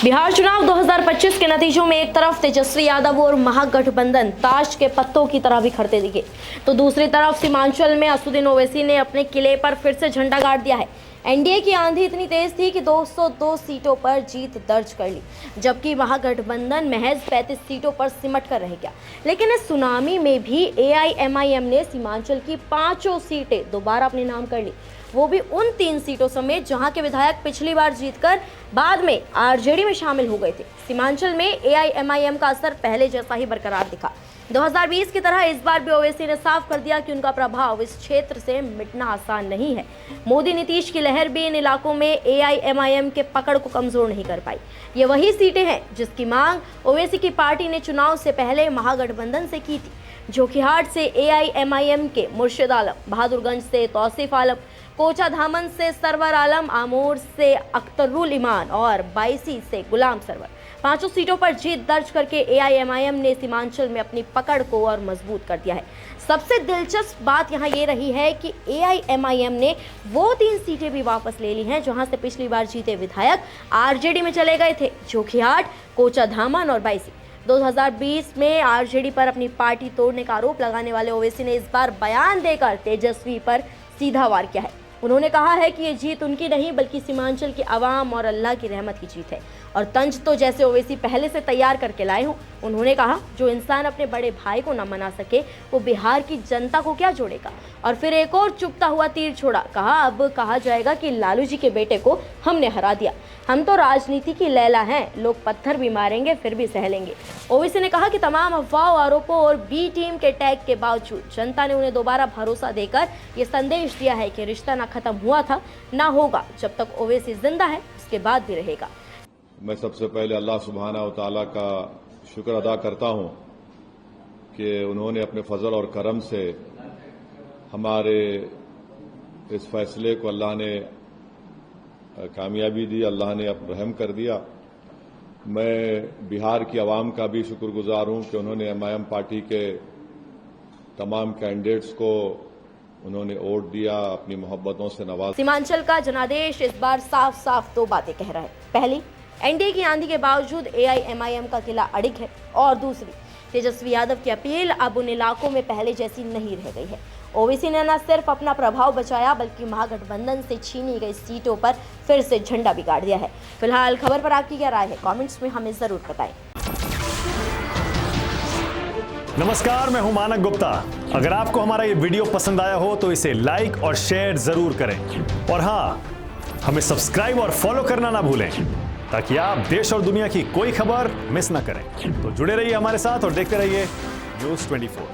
बिहार चुनाव 2025 के नतीजों में एक तरफ तेजस्वी यादव और महागठबंधन ताश के पत्तों की तरह बिखरते दिखे, तो दूसरी तरफ सीमांचल में असदुद्दीन ओवैसी ने अपने किले पर फिर से झंडा गाड़ दिया है। एनडीए की आंधी इतनी तेज थी कि 202 सीटों पर जीत दर्ज कर ली, जबकि महागठबंधन महज 35 सीटों पर सिमट कर रह गया। लेकिन इस सुनामी में भी एआईएमआईएम ने सीमांचल की 5 सीटें दोबारा अपने नाम कर ली, वो भी उन 3 सीटों समेत जहां के विधायक पिछली बार जीतकर बाद में आरजेडी में शामिल हो गए थे। सीमांचल में एआईएमआईएम का असर पहले जैसा ही बरकरार दिखा। 2020 की तरह इस बार भी ओवैसी ने साफ कर दिया कि उनका प्रभाव इस क्षेत्र से मिटना आसान नहीं है। मोदी नीतीश की लहर भी इन इलाकों में एआईएमआईएम के पकड़ को कमजोर नहीं कर पाई। ये वही सीटें हैं जिसकी मांग ओवैसी की पार्टी ने चुनाव से पहले महागठबंधन से की थी। जोकीहाट से एआईएमआईएम के मुर्शिद आलम, बहादुरगंज से तौसीफ आलम, कोचाधामन से सरवर आलम, आमोर से अख्तरुल ईमान और बायसी से गुलाम सरवर 5 सीटों पर जीत दर्ज करके एआईएमआईएम ने सीमांचल में अपनी पकड़ को और मजबूत कर दिया है। सबसे दिलचस्प बात यहाँ ये रही है कि एआईएमआईएम ने वो 3 सीटें भी वापस ले ली हैं जहां से पिछली बार जीते विधायक आरजेडी में चले गए थे। जोकीहाट, कोचाधामन और बायसी। 2020 में आरजेडी पर अपनी पार्टी तोड़ने का आरोप लगाने वाले ओवैसी ने इस बार बयान देकर तेजस्वी पर सीधा वार किया है। उन्होंने कहा है कि ये जीत उनकी नहीं बल्कि सीमांचल की आवाम और अल्लाह की रहमत की जीत है। और तंज तो जैसे ओवैसी पहले से तैयार करके लाए हों। उन्होंने कहा, जो इंसान अपने बड़े भाई को न मना सके वो बिहार की जनता को क्या जोड़ेगा। और फिर एक और चुभता हुआ तीर छोड़ा, कहा अब कहा जाएगा कि लालू जी के बेटे को हमने हरा दिया। हम तो राजनीति की लैला हैं, लोग पत्थर भी मारेंगे फिर भी सह लेंगे। ओवैसी ने कहा कि तमाम अफवाहों, आरोपों और बी टीम के टैग के बावजूद जनता ने उन्हें दोबारा भरोसा देकर ये संदेश दिया है कि रिश्ता ना खत्म हुआ था ना होगा। जब तक ओवैसी जिंदा है उसके बाद भी रहेगा। मैं सबसे पहले अल्लाह सुब्हाना व तआला का शुक्र अदा करता हूं कि उन्होंने अपने फजल और करम से हमारे इस फैसले को अल्लाह ने कामयाबी दी, अल्लाह ने रहम कर दिया। मैं बिहार की आवाम का भी शुक्रगुजार हूं कि उन्होंने एमआईएम पार्टी के तमाम कैंडिडेट्स को उन्होंने वोट दिया, अपनी मोहब्बतों से नवाजा। सीमांचल का जनादेश इस बार साफ साफ 2 बातें कह रहा है। पहली, एनडीए की आंधी के बावजूद एआईएमआईएम का किला अड़िग है। और दूसरी, तेजस्वी यादव की अपील अब उन इलाकों में पहले जैसी नहीं रह गई है। ओवैसी ने न सिर्फ अपना प्रभाव बचाया बल्कि महागठबंधन से छीनी गई सीटों पर फिर से झंडा भी गाड़ दिया है। फिलहाल खबर पर आपकी क्या राय है, कमेंट्स में हमें जरूर बताएं। नमस्कार, मैं हूं मानक गुप्ता। अगर आपको हमारा ये वीडियो पसंद आया हो तो इसे लाइक और शेयर जरूर करें। और हाँ, हमें सब्सक्राइब और फॉलो करना ना भूलें ताकि आप देश और दुनिया की कोई खबर मिस ना करें। तो जुड़े रहिए हमारे साथ और देखते रहिए News 24।